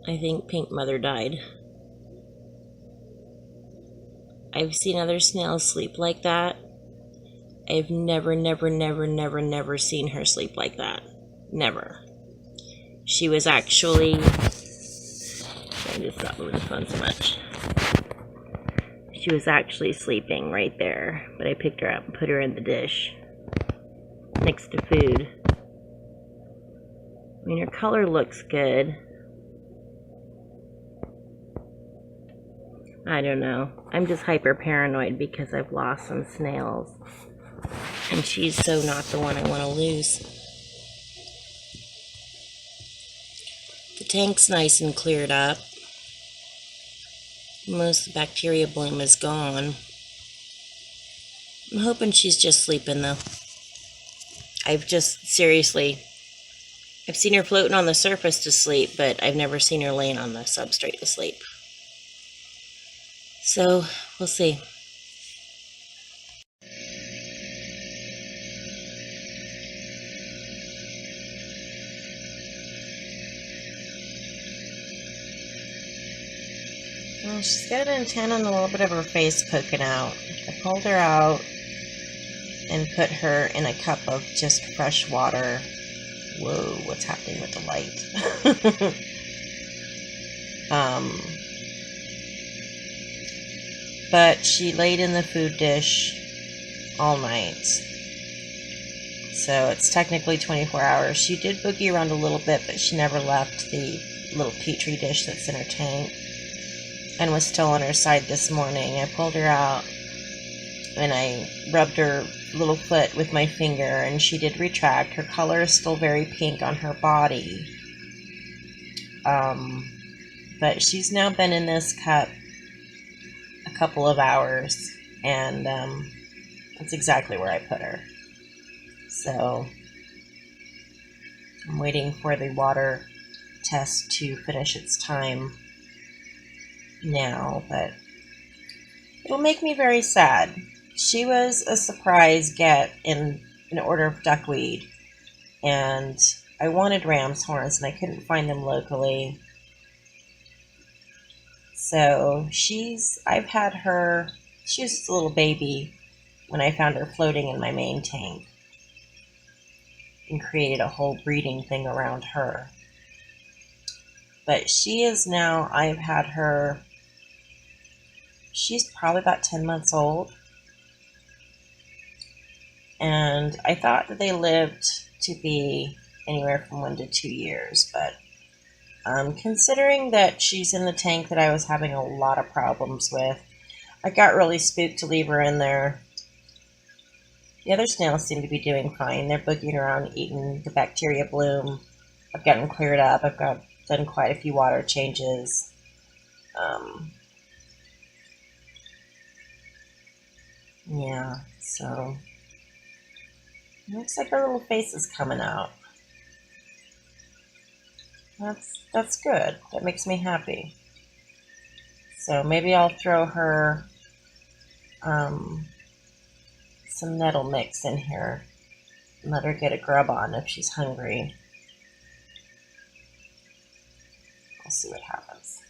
I think Pink Mother died. I've seen other snails sleep like that. I've never seen her sleep like that. Never. She was actually... trying to stop moving the phone so much. She was actually sleeping right there, but I picked her up and put her in the dish next to food. I mean, her color looks good. I don't know. I'm just hyper paranoid because I've lost some snails. And she's so not the one I want to lose. The tank's nice and cleared up. Most of the bacteria bloom is gone. I'm hoping she's just sleeping though. I've seen her floating on the surface to sleep, but I've never seen her laying on the substrate to sleep. So, we'll see. Well, she's got an antenna and a little bit of her face poking out. I pulled her out and put her in a cup of just fresh water. Whoa, what's happening with the light? But she laid in the food dish all night. So it's technically 24 hours. She did boogie around a little bit, but she never left the little petri dish that's in her tank and was still on her side this morning. I pulled her out and I rubbed her little foot with my finger, and she did retract. Her color is still very pink on her body. But she's now been in this cup a couple of hours, and that's exactly where I put her. So I'm waiting for the water test to finish its time now, but it'll make me very sad. She was a surprise get in an order of duckweed, and I wanted ramshorns and I couldn't find them locally. So I've had her, she was just a little baby when I found her floating in my main tank and created a whole breeding thing around her. But she is now, I've had her, she's probably about 10 months old. And I thought that they lived to be anywhere from 1 to 2 years, but considering that she's in the tank that I was having a lot of problems with, I got really spooked to leave her in there. The other snails seem to be doing fine. They're boogieing around, eating the bacteria bloom. I've got them cleared up. I've done quite a few water changes. Yeah, so looks like her little face is coming out. That's good. That makes me happy. So maybe I'll throw her some nettle mix in here and let her get a grub on if she's hungry. We'll see what happens.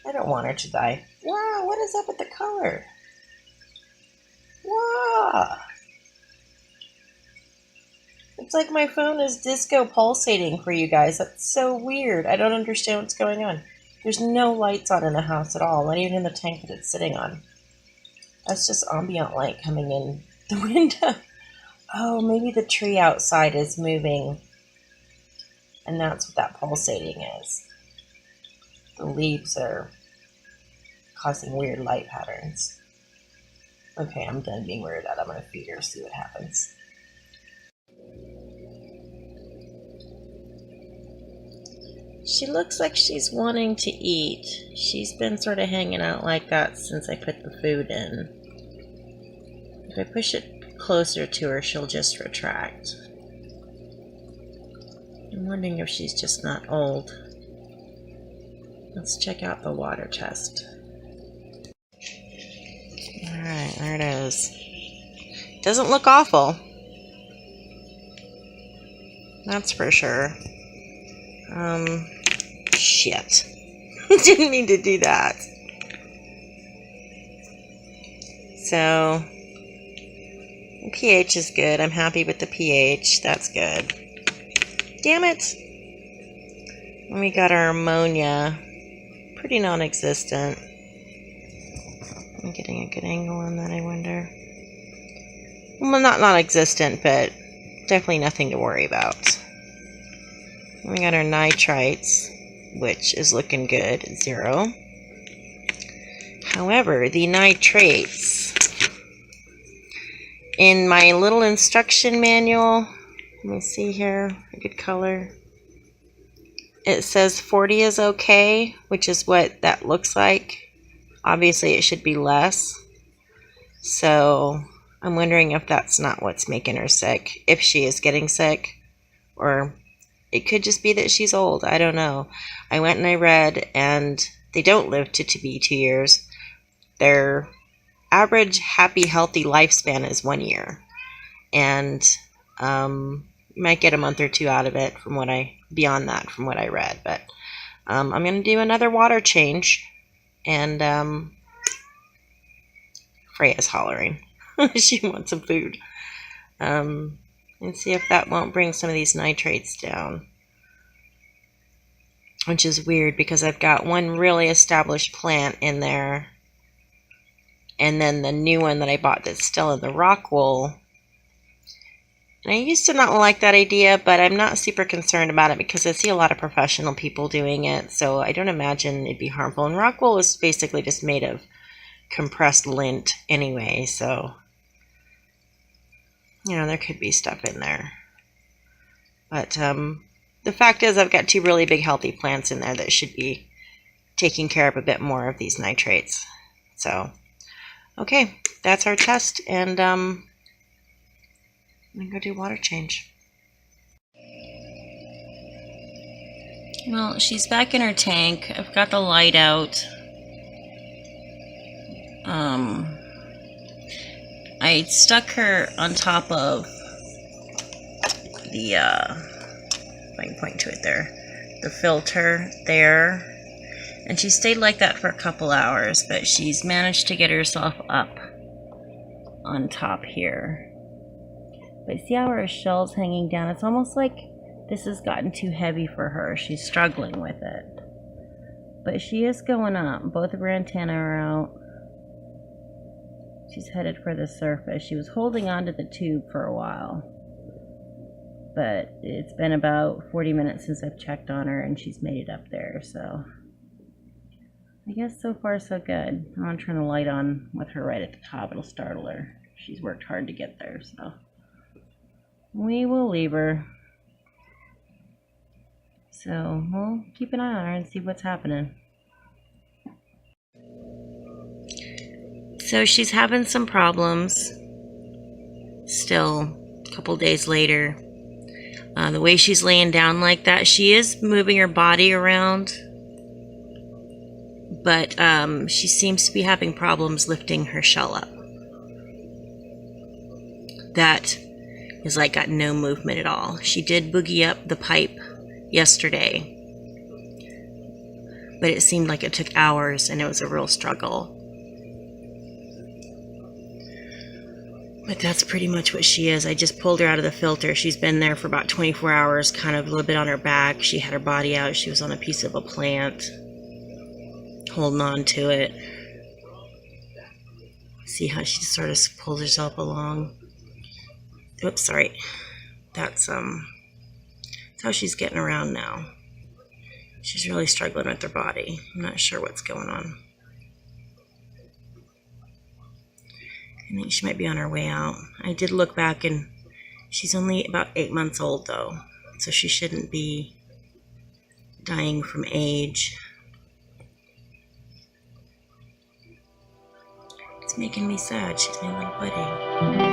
I don't want her to die. Wow, what is up with the color? Wow! It's like my phone is disco pulsating for you guys. That's so weird. I don't understand what's going on. There's no lights on in the house at all, not even in the tank that it's sitting on. That's just ambient light coming in the window. Oh, maybe the tree outside is moving, and that's what that pulsating is. The leaves are causing weird light patterns. Okay, I'm done being weirded out. I'm going to feed her, see what happens. She looks like she's wanting to eat. She's been sort of hanging out like that since I put the food in. If I push it closer to her, she'll just retract. I'm wondering if she's just not old. Let's check out the water test. Alright, there it is. Doesn't look awful. That's for sure. Shit. Didn't mean to do that. So, pH is good. I'm happy with the pH. That's good. Damn it. And we got our ammonia. Pretty non-existent. I'm getting a good angle on that, I wonder. Well, not non-existent, but definitely nothing to worry about. And we got our nitrites, which is looking good at 0. However, the nitrates, in my little instruction manual, let me see here, a good color, it says 40 is okay, which is what that looks like. Obviously, it should be less. So I'm wondering if that's not what's making her sick, if she is getting sick, or it could just be that she's old. I don't know. I went and I read, and they don't live to be 2 years. Their average happy, healthy lifespan is 1 year. And you might get a month or 2 out of it beyond that from what I read. But I'm going to do another water change. And Freya's hollering. She wants some food. And see if that won't bring some of these nitrates down. Which is weird because I've got one really established plant in there. And then the new one that I bought that's still in the rock wool. And I used to not like that idea, but I'm not super concerned about it because I see a lot of professional people doing it. So I don't imagine it'd be harmful. And rock wool is basically just made of compressed lint anyway. So, there could be stuff in there. But the fact is I've got 2 really big healthy plants in there that should be taking care of a bit more of these nitrates. So, okay, that's our test, and I'm going to go do water change. Well, she's back in her tank. I've got the light out. I stuck her on top of the, if I can point to it there, the filter there. And she stayed like that for a couple hours, but she's managed to get herself up on top here. But see how her shell's hanging down? It's almost like this has gotten too heavy for her. She's struggling with it. But she is going up. Both of her antennae are out. She's headed for the surface. She was holding onto the tube for a while. But it's been about 40 minutes since I've checked on her, and she's made it up there, so I guess so far so good. I'm going to turn the light on with her right at the top. It'll startle her. She's worked hard to get there, so we will leave her. So we'll keep an eye on her and see what's happening. So she's having some problems still a couple days later. The way she's laying down like that, she is moving her body around, but she seems to be having problems lifting her shell up. That is like got no movement at all. She did boogie up the pipe yesterday, but it seemed like it took hours and it was a real struggle. But that's pretty much what she is. I just pulled her out of the filter. She's been there for about 24 hours, kind of a little bit on her back. She had her body out. She was on a piece of a plant, holding on to it. See how she sort of pulls herself along. Oops, sorry. That's how she's getting around now. She's really struggling with her body. I'm not sure what's going on. I think she might be on her way out. I did look back, and she's only about 8 months old, though. So she shouldn't be dying from age. It's making me sad. She's my little buddy.